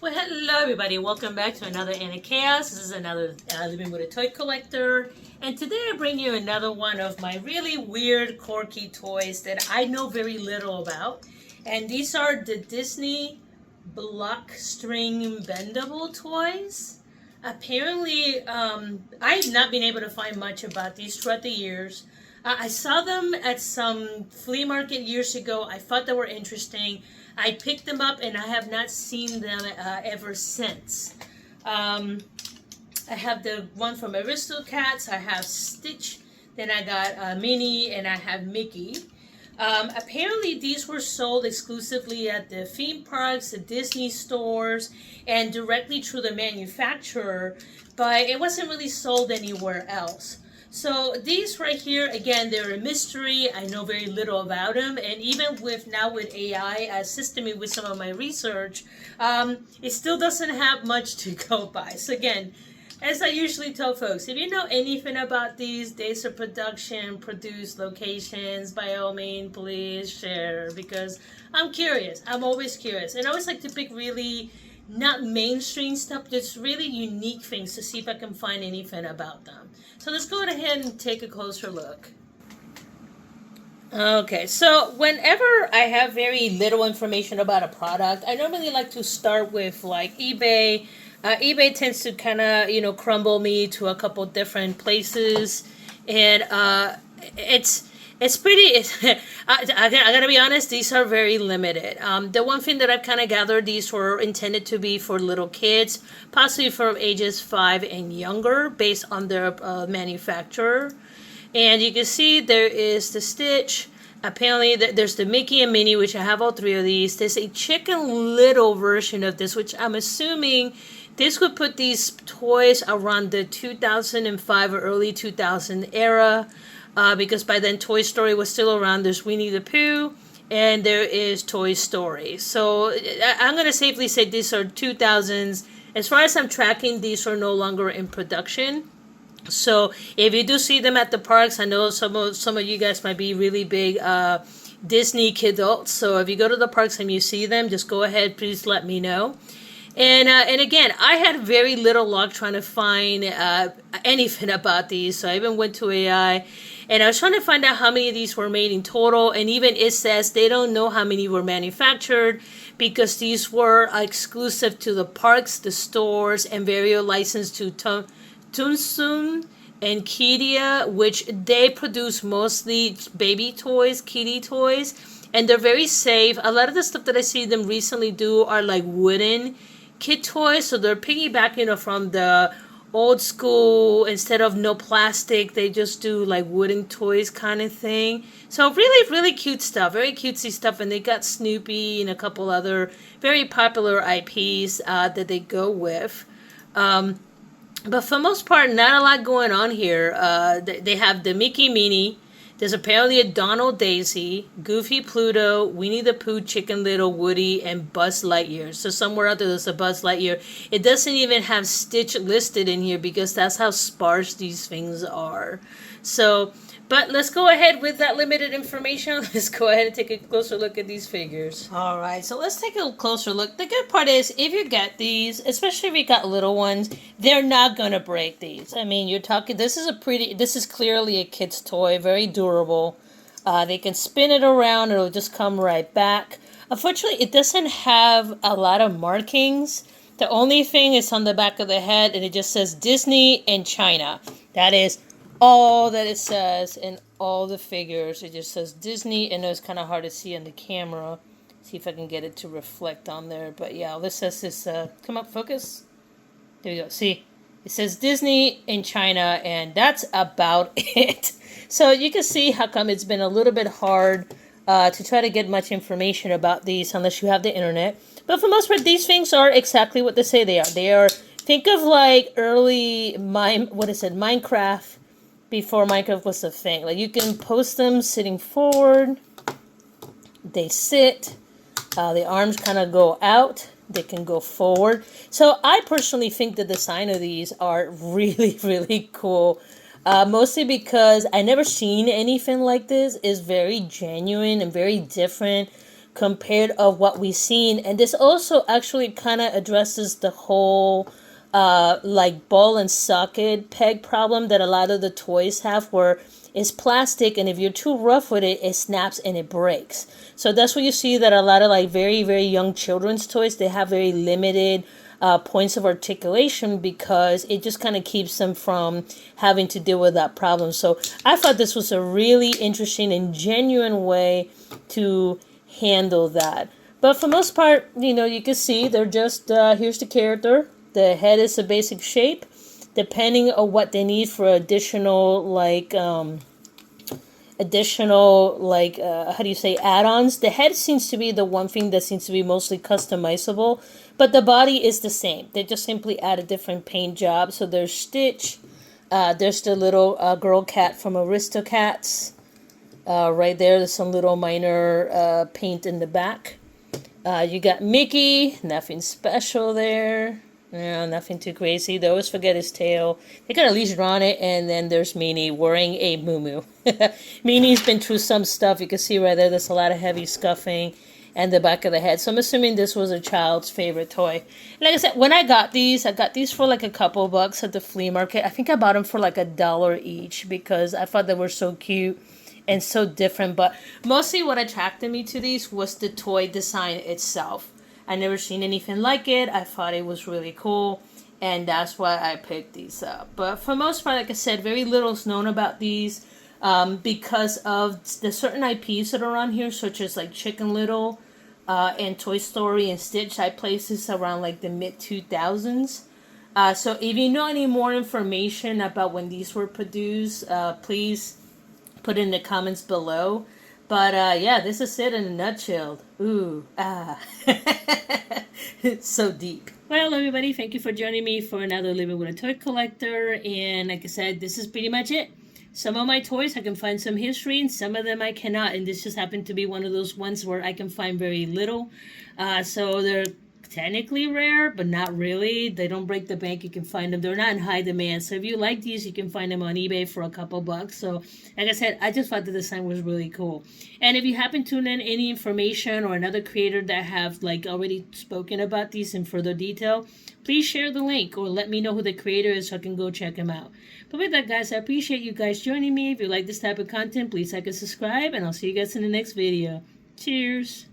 Well, hello everybody. Welcome back to another Anna Chaos. This is another Living with a Toy Collector. And today I bring you another one of my really weird, quirky toys that I know very little about. And these are the Disney block string bendable toys. Apparently, I've not been able to find much about these throughout the years. I saw them at some flea market years ago. I thought they were interesting. I picked them up and I have not seen them ever since. Um, I have the one from Aristocats. I have Stitch. Then I got Minnie and I have Mickey. Apparently, these were sold exclusively at the theme parks, the Disney stores, and directly through the manufacturer, but it wasn't really sold anywhere else. So these right here, again, they're a mystery. I know very little about them, and even with AI assisting me with some of my research, it still doesn't have much to go by. So again, as I usually tell folks, if you know anything about these dates of production, produced locations, by all means, please share because I'm curious. I'm always curious, and I always like to pick really not mainstream stuff, just really unique things to see if I can find anything about them. So let's go ahead and take a closer look. Okay, so whenever I have very little information about a product, I normally like to start with like eBay. eBay tends to kind of crumble me to a couple different places, and it's pretty. I gotta be honest; these are very limited. The one thing that I've kind of gathered, these were intended to be for little kids, possibly from ages 5 and younger, based on their manufacturer. And you can see there is the Stitch. Apparently, there's the Mickey and Minnie, which I have all three of these. There's a Chicken Little version of this, which I'm assuming this would put these toys around the 2005 or early 2000 era, because by then Toy Story was still around. There's Winnie the Pooh, and there is Toy Story. So I'm going to safely say these are 2000s. As far as I'm tracking, these are no longer in production. So if you do see them at the parks, I know some of you guys might be really big Disney kidults. So if you go to the parks and you see them, just go ahead, please let me know. And again, I had very little luck trying to find anything about these. So I even went to AI, and I was trying to find out how many of these were made in total. And even it says they don't know how many were manufactured because these were exclusive to the parks, the stores, and very licensed to Tunsun and Kidia, which they produce mostly baby toys, kiddie toys, and they're very safe. A lot of the stuff that I see them recently do are like wooden kid toys, so they're piggybacking from the old school. Instead of no plastic, they just do like wooden toys kind of thing. So really, really cute stuff, very cutesy stuff, and they got Snoopy and a couple other very popular IPs that they go with. But for the most part, not a lot going on here. They have the Mickey Minnie. There's apparently a Donald Daisy, Goofy Pluto, Winnie the Pooh, Chicken Little, Woody, and Buzz Lightyear. So somewhere out there there's a Buzz Lightyear. It doesn't even have Stitch listed in here because that's how sparse these things are. So, but let's go ahead with that limited information. Let's go ahead and take a closer look at these figures. All right, so let's take a closer look. The good part is if you get these, especially if you got little ones, they're not going to break these. I mean, you're talking, this is clearly a kid's toy, very durable. They can spin it around, it'll just come right back. Unfortunately, it doesn't have a lot of markings. The only thing is on the back of the head, and it just says Disney and China. That is all that it says in all the figures. It just says Disney, and it's kind of hard to see on the camera. See if I can get it to reflect on there. But yeah, all this says is, come up, focus. There we go. See, it says Disney in China, and that's about it. So you can see how come it's been a little bit hard to try to get much information about these unless you have the internet. But for the most part, these things are exactly what they say they are. They are, think of like early, Minecraft, before Minecraft was a thing. Like you can post them sitting forward. They sit. The arms kind of go out. They can go forward. So I personally think the design of these are really, really cool. Mostly because I never seen anything like this. It's very genuine and very different compared of what we've seen. And this also actually kind of addresses the whole like ball and socket peg problem that a lot of the toys have, where it's plastic and if you're too rough with it, it snaps and it breaks. So that's what you see that a lot of like very, very young children's toys, they have very limited points of articulation because it just kind of keeps them from having to deal with that problem. So I thought this was a really interesting and genuine way to handle that. But for most part, you know, you can see they're just, here's the character. The head is a basic shape. Depending on what they need for additional, like, how do you say, add-ons. The head seems to be the one thing that seems to be mostly customizable, but the body is the same. They just simply add a different paint job. So there's Stitch. There's the little girl cat from Aristocats. Right there, there's some little minor paint in the back. You got Mickey. Nothing special there. Yeah, nothing too crazy. They always forget his tail. They could at least draw on it. And then there's Minnie wearing a muumuu. Minnie's been through some stuff. You can see right there, there's a lot of heavy scuffing and the back of the head. So I'm assuming this was a child's favorite toy. Like I said, when I got these for like a couple bucks at the flea market. I think I bought them for like $1 each because I thought they were so cute and so different. But mostly what attracted me to these was the toy design itself. I never seen anything like it. I thought it was really cool, and that's why I picked these up. But for most part, like I said, very little is known about these because of the certain IPs that are on here, such as like Chicken Little and Toy Story and Stitch. I placed this around like the mid-2000s. So if you know any more information about when these were produced, please put in the comments below. But yeah, this is it in a nutshell. Ooh, it's so deep. Well, everybody, thank you for joining me for another Living with a Toy Collector. And like I said, this is pretty much it. Some of my toys, I can find some history, and some of them I cannot. And this just happened to be one of those ones where I can find very little. So they're technically rare, but not really. They don't break the bank. You can find them. They're not in high demand. So if you like these, you can find them on eBay for a couple bucks. So like I said, I just thought the design was really cool. And if you happen to know any information or another creator that have like already spoken about these in further detail, please share the link or let me know who the creator is so I can go check him out. But with that, guys, I appreciate you guys joining me. If you like this type of content, please like and subscribe, and I'll see you guys in the next video. Cheers!